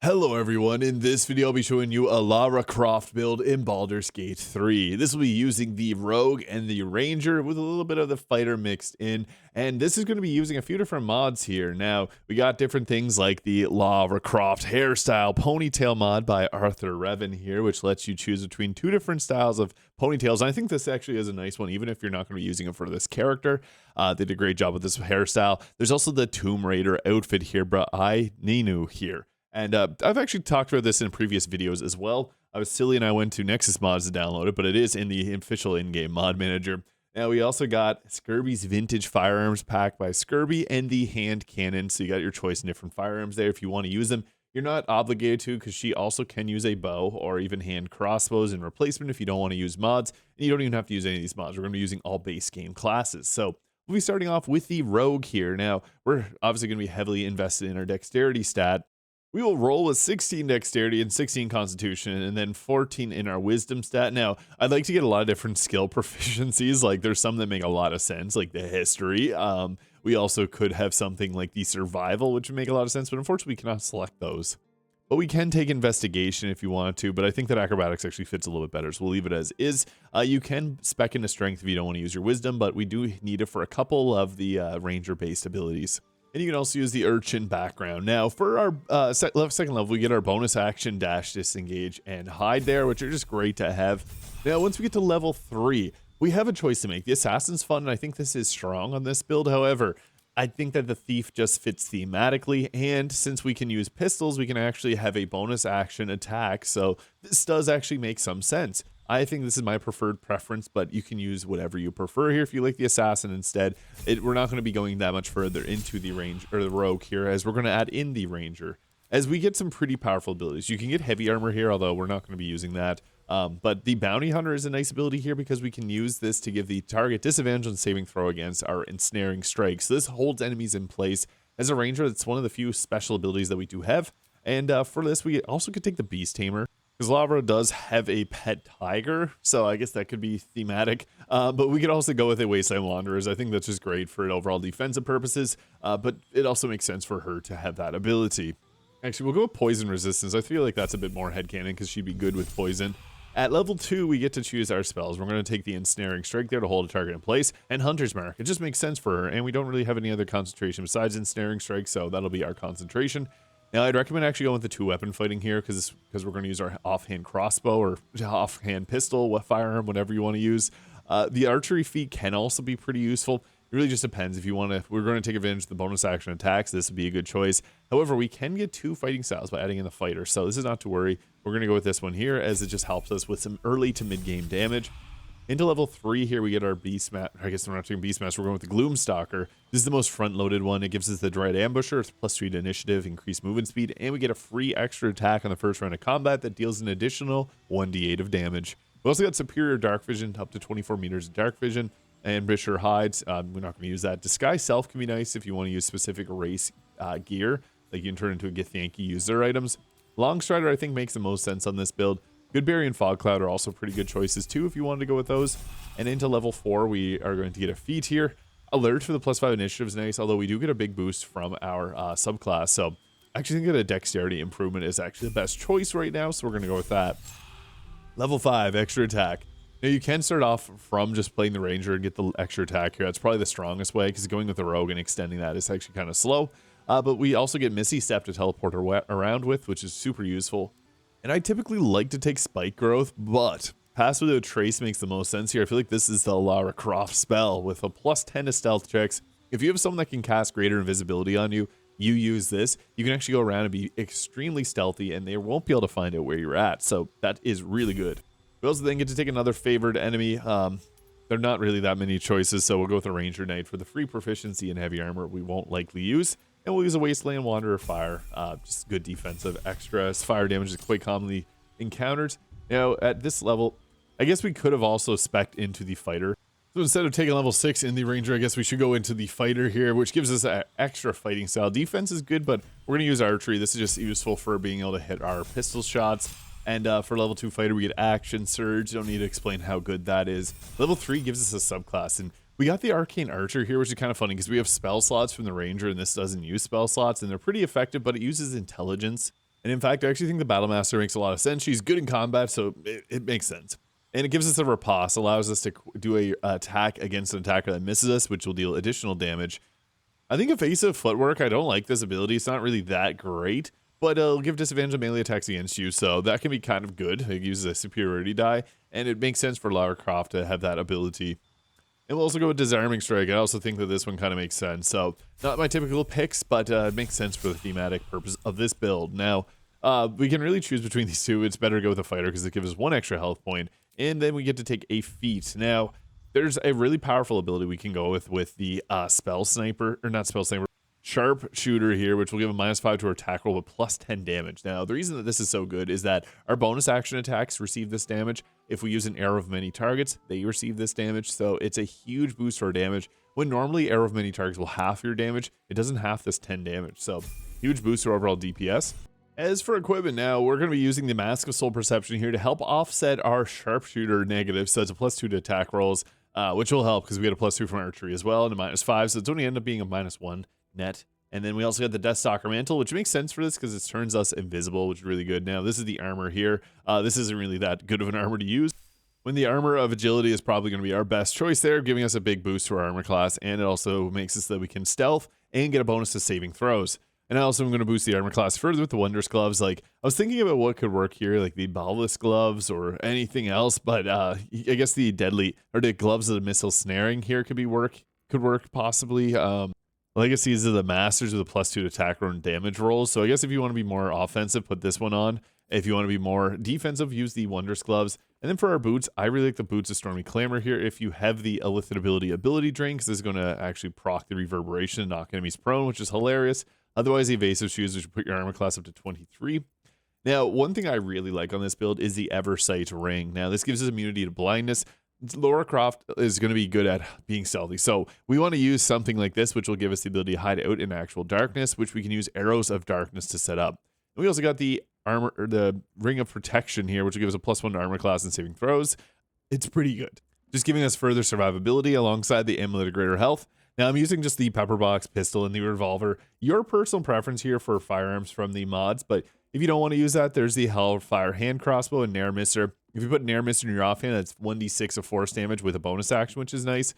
Hello everyone, in this video I'll be showing you a Lara Croft build in Baldur's Gate 3. This will be using the Rogue and the Ranger with a little bit of the Fighter mixed in, and this is going to be using a few different mods here. Now, we got different things like the Lara Croft hairstyle ponytail mod by Arthur Revan here, which lets you choose between two different styles of ponytails, and I think this actually is a nice one, even if you're not going to be using it for this character. They did a great job with this hairstyle. There's also the Tomb Raider outfit here, I Ninu here. And I've actually talked about this in previous videos as well. I was silly and I went to Nexus Mods to download it, but it is in the official in-game mod manager. Now we also got Skirby's Vintage Firearms Pack by Skirby and the hand cannon. So you got your choice in different firearms there if you want to use them. You're not obligated to, because she also can use a bow or even hand crossbows in replacement if you don't want to use mods. And you don't even have to use any of these mods. We're going to be using all base game classes. So we'll be starting off with the Rogue here. Now we're obviously going to be heavily invested in our dexterity stat. We will roll with 16 dexterity and 16 constitution and then 14 in our wisdom stat. Now, I'd like to get a lot of different skill proficiencies. Like there's some that make a lot of sense, like the history. We also could have something like the survival, which would make a lot of sense, but unfortunately we cannot select those. But we can take investigation if you want to, but I think that acrobatics actually fits a little bit better, so we'll leave it as is. You can spec into strength if you don't want to use your wisdom, but we do need it for a couple of the ranger-based abilities. And you can also use the urchin background. Now, for our second level, we get our bonus action, dash, disengage, and hide there, which are just great to have. Now, once we get to level 3, we have a choice to make. The assassin's fun, and I think this is strong on this build. However, I think that the thief just fits thematically, and since we can use pistols, we can actually have a bonus action attack. So this does actually make some sense. I think this is my preferred preference, but you can use whatever you prefer here. If you like the assassin instead, we're not going to be going that much further into the range or the rogue here, as we're going to add in the ranger. As we get some pretty powerful abilities, you can get heavy armor here, although we're not going to be using that. But the bounty hunter is a nice ability here because we can use this to give the target disadvantage on saving throw against our ensnaring strikes. So this holds enemies in place. As a ranger, it's one of the few special abilities that we do have. And for this, we also could take the beast tamer, because Lara does have a pet tiger, so I guess that could be thematic. But we could also go with a Wasteland Wanderers. I think that's just great for overall defensive purposes, but it also makes sense for her to have that ability. Actually, we'll go with Poison Resistance. I feel like that's a bit more headcanon because she'd be good with poison. At level 2, we get to choose our spells. We're going to take the Ensnaring Strike there to hold a target in place, and Hunter's Mark. It just makes sense for her, and we don't really have any other concentration besides Ensnaring Strike, so that'll be our concentration. Now, I'd recommend actually going with the 2-weapon fighting here because we're going to use our offhand crossbow or offhand pistol, firearm, whatever you want to use. The archery feat can also be pretty useful. It really just depends. If you want to, we're going to take advantage of the bonus action attacks. This would be a good choice. However, we can get 2 fighting styles by adding in the fighter, so this is not to worry. We're going to go with this one here as it just helps us with some early to mid-game damage. Into level 3 here, we get our Beast Master. I guess we're not doing Beast Master, we're going with the Gloomstalker. This is the most front-loaded one. It gives us the Dread Ambusher, it's +3 to initiative, increased movement speed, and we get a free extra attack on the first round of combat that deals an additional 1d8 of damage. We also got Superior Dark Vision, up to 24 meters of Dark Vision, and Brisher Hides. We're not going to use that. Disguise Self can be nice if you want to use specific race gear, like you can turn into a Githyanki user items. Longstrider, I think, makes the most sense on this build. Goodberry and Fog Cloud are also pretty good choices too if you wanted to go with those. And into level 4, we are going to get a feat here. Alert for the +5 initiative is nice, although we do get a big boost from our subclass. So I actually think that a dexterity improvement is actually the best choice right now, so we're going to go with that. Level 5, extra attack. Now you can start off from just playing the ranger and get the extra attack here. That's probably the strongest way, because going with the rogue and extending that is actually kind of slow. But we also get Misty Step to teleport around with, which is super useful. And I typically like to take Spike Growth, but Pass Without Trace makes the most sense here. I feel like this is the Lara Croft spell with a +10 to stealth checks. If you have someone that can cast greater invisibility on you, you use this. You can actually go around and be extremely stealthy, and they won't be able to find out where you're at. So that is really good. We also then get to take another favored enemy. There are not really that many choices, so we'll go with a Ranger Knight for the free proficiency in heavy armor we won't likely use. And we'll use a Wasteland Wanderer Fire, just good defensive extras. Fire damage is quite commonly encountered. Now, at this level, I guess we could have also spec'd into the fighter. So instead of taking level 6 in the ranger, I guess we should go into the fighter here, which gives us an extra fighting style. Defense is good, but we're going to use archery. This is just useful for being able to hit our pistol shots. And for level 2 fighter, we get action surge. Don't need to explain how good that is. Level 3 gives us a subclass, and we got the Arcane Archer here, which is kind of funny because we have spell slots from the Ranger, and this doesn't use spell slots, and they're pretty effective, but it uses intelligence. And in fact, I actually think the Battle Master makes a lot of sense. She's good in combat, so it makes sense. And it gives us a riposte, allows us to do a attack against an attacker that misses us, which will deal additional damage. I think evasive footwork, I don't like this ability. It's not really that great, but it'll give disadvantage on melee attacks against you, so that can be kind of good. It uses a superiority die, and it makes sense for Lara Croft to have that ability. And we'll also go with Disarming Strike. I also think that this one kind of makes sense. So, not my typical picks, but it makes sense for the thematic purpose of this build. Now, we can really choose between these two. It's better to go with a fighter because it gives us 1 extra health point, and then we get to take a feat. Now, there's a really powerful ability we can go with the Spell Sniper, or not Spell Sniper, Sharp Shooter here, which will give a -5 to our attack roll with +10 damage. Now, the reason that this is so good is that our bonus action attacks receive this damage. If we use an arrow of many targets, they receive this damage. So it's a huge boost to our damage. When normally arrow of many targets will half your damage, it doesn't half this 10 damage. So huge boost to our overall DPS. As for equipment now, we're going to be using the Mask of Soul Perception here to help offset our Sharpshooter negative. So it's a +2 to attack rolls, which will help because we get a +2 from archery as well and a -5. So it's only end up being a -1 net. And then we also got the Deathstalker Mantle, which makes sense for this because it turns us invisible, which is really good. Now, this is the armor here. This isn't really that good of an armor to use. When the armor of agility is probably going to be our best choice there, giving us a big boost to our armor class. And it also makes it so that we can stealth and get a bonus to saving throws. And I also am going to boost the armor class further with the Wondrous Gloves. Like, I was thinking about what could work here, like the Baldur gloves or anything else. But I guess the deadly, or the gloves of the missile snaring here could work possibly. Legacies of the Masters with a +2 to attack roll and damage rolls. So I guess if you want to be more offensive, put this one on. If you want to be more defensive, use the Wondrous Gloves. And then for our boots, I really like the Boots of Stormy Clamor here. If you have the Illithid ability drain, because this is going to actually proc the reverberation and knock enemies prone, which is hilarious. Otherwise, the evasive shoes, which put your armor class up to 23. Now, one thing I really like on this build is the Eversight Ring. Now, this gives us immunity to blindness. Lara Croft is going to be good at being stealthy. So we want to use something like this, which will give us the ability to hide out in actual darkness, which we can use Arrows of Darkness to set up. And we also got the armor, or the Ring of Protection here, which will give us a +1 to armor class and saving throws. It's pretty good. Just giving us further survivability alongside the Amulet of Greater Health. Now I'm using just the pepper box, pistol, and the revolver. Your personal preference here for firearms from the mods, but if you don't want to use that, there's the Hellfire Hand Crossbow and Nair Mister. If you put Nair Mister in your offhand, that's 1d6 of force damage with a bonus action, which is nice.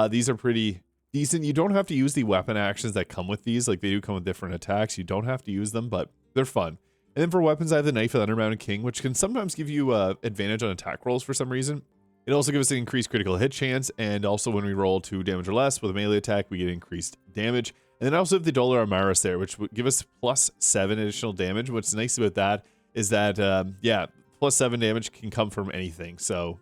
These are pretty decent. You don't have to use the weapon actions that come with these. Like, they do come with different attacks. You don't have to use them, but they're fun. And then for weapons, I have the Knife of the Undermounted King, which can sometimes give you advantage on attack rolls for some reason. It also gives us an increased critical hit chance, and also when we roll 2 damage or less with a melee attack, we get increased damage. And then I also have the Dollar Amaris there, which would give us +7 additional damage. What's nice about that is that, yeah, +7 damage can come from anything, so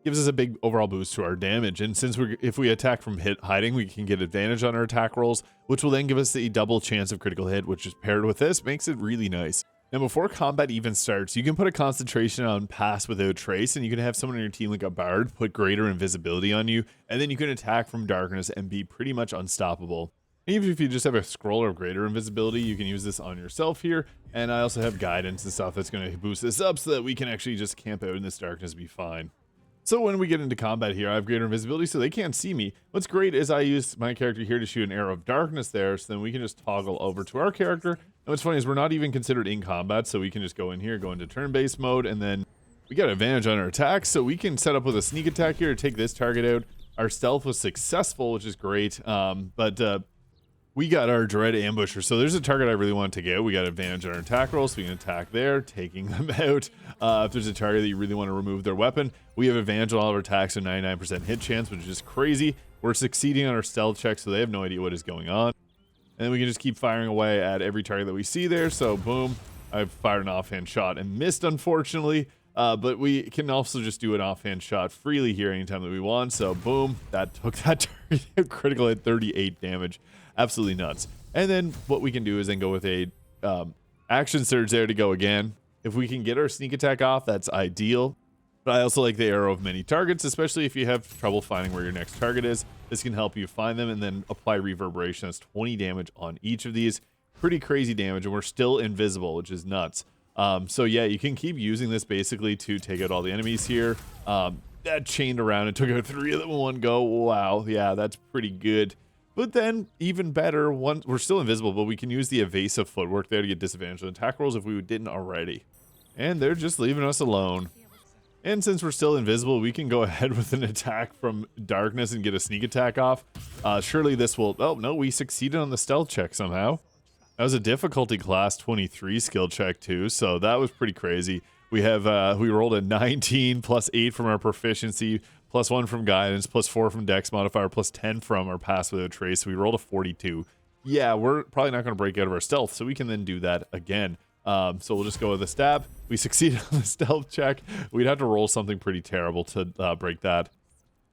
gives us a big overall boost to our damage. And since if we attack from hiding, we can get advantage on our attack rolls, which will then give us the double chance of critical hit, which is paired with this, makes it really nice. Now, before combat even starts, you can put a concentration on Pass Without Trace, and you can have someone on your team like a Bard put greater invisibility on you, and then you can attack from darkness and be pretty much unstoppable. Even if you just have a scroll of greater invisibility, you can use this on yourself here. And I also have guidance and stuff that's going to boost this up so that we can actually just camp out in this darkness and be fine. So when we get into combat here, I have greater invisibility so they can't see me. What's great is I use my character here to shoot an arrow of darkness there, so then we can just toggle over to our character. And what's funny is we're not even considered in combat, so we can just go in here, go into turn-based mode, and then we got advantage on our attacks, so we can set up with a sneak attack here to take this target out. Our stealth was successful, which is great, we got our Dread Ambusher, so there's a target I really want to take out. We got advantage on our attack rolls, so we can attack there, taking them out. If there's a target that you really want to remove their weapon, we have advantage on all of our attacks, so 99% hit chance, which is just crazy. We're succeeding on our stealth check, so they have no idea what is going on. And then we can just keep firing away at every target that we see there, so boom. I've fired an offhand shot and missed, unfortunately. But we can also just do an offhand shot freely here anytime that we want. So boom, that took that target critical hit, 38 damage. Absolutely nuts. And then what we can do is then go with a action surge there to go again. If we can get our sneak attack off, that's ideal. But I also like the arrow of many targets, especially if you have trouble finding where your next target is. This can help you find them and then apply reverberation. That's 20 damage on each of these. Pretty crazy damage, and we're still invisible, which is nuts. So yeah, you can keep using this basically to take out all the enemies here. That chained around and took out 3 of them in one go. Wow, yeah, that's pretty good. But then, even better, we're still invisible, but we can use the evasive footwork there to get disadvantage on attack rolls if we didn't already. And they're just leaving us alone. And since we're still invisible, we can go ahead with an attack from darkness and get a sneak attack off. Surely this will... Oh, no, we succeeded on the stealth check somehow. That was a difficulty class 23 skill check too, so that was pretty crazy. We rolled a 19 plus 8 from our proficiency, plus 1 from guidance, plus 4 from dex modifier, plus 10 from our pass without trace. So we rolled a 42. Yeah, we're probably not going to break out of our stealth, so we can then do that again. So we'll just go with a stab. We succeeded on the stealth check. We'd have to roll something pretty terrible to break that.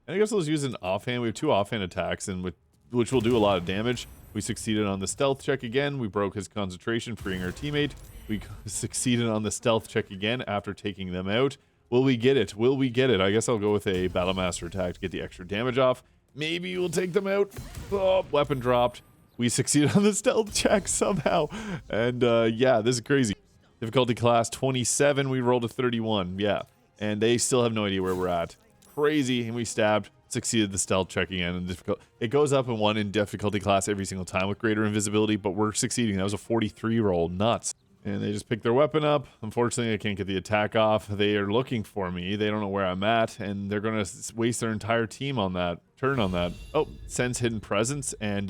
And I guess let's use an offhand. We have 2 offhand attacks, and which will do a lot of damage. We succeeded on the stealth check again. We broke his concentration, freeing our teammate. We succeeded on the stealth check again after taking them out. Will we get it? Will we get it? I guess I'll go with a Battlemaster attack to get the extra damage off. Maybe we'll take them out. Oh, weapon dropped. We succeeded on the stealth check somehow. And yeah, this is crazy. Difficulty class 27. We rolled a 31. Yeah. And they still have no idea where we're at. Crazy. And we stabbed. Succeeded the stealth check again. And it goes up in 1 in difficulty class every single time with greater invisibility, but we're succeeding. That was a 43 roll. Nuts. And they just pick their weapon up. Unfortunately, I can't get the attack off. They are looking for me. They don't know where I'm at, and they're going to waste their entire team on that. Turn on that. Oh, sense hidden presence, and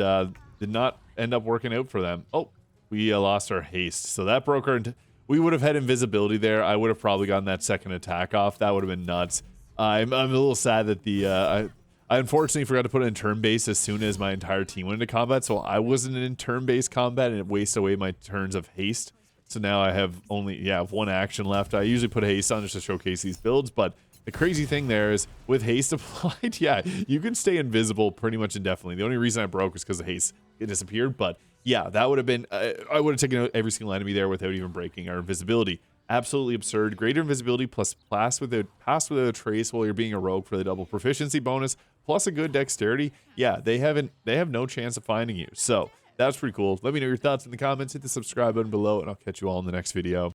did not end up working out for them. Oh, we lost our haste. So that broke our... We would have had invisibility there. I would have probably gotten that second attack off. That would have been nuts. I'm a little sad that I unfortunately forgot to put it in turn-based as soon as my entire team went into combat, so I wasn't in turn-based combat, and it wasted away my turns of haste. So now I have only, 1 action left. I usually put haste on just to showcase these builds, but the crazy thing there is with haste applied, yeah, you can stay invisible pretty much indefinitely. The only reason I broke was because the haste disappeared, but yeah, that would have been, I would have taken out every single enemy there without even breaking our invisibility. Absolutely absurd. Greater invisibility plus pass without a trace while you're being a rogue for the double proficiency bonus, plus a good dexterity. Yeah, they have no chance of finding you. So that's pretty cool. Let me know your thoughts in the comments. Hit the subscribe button below, and I'll catch you all in the next video.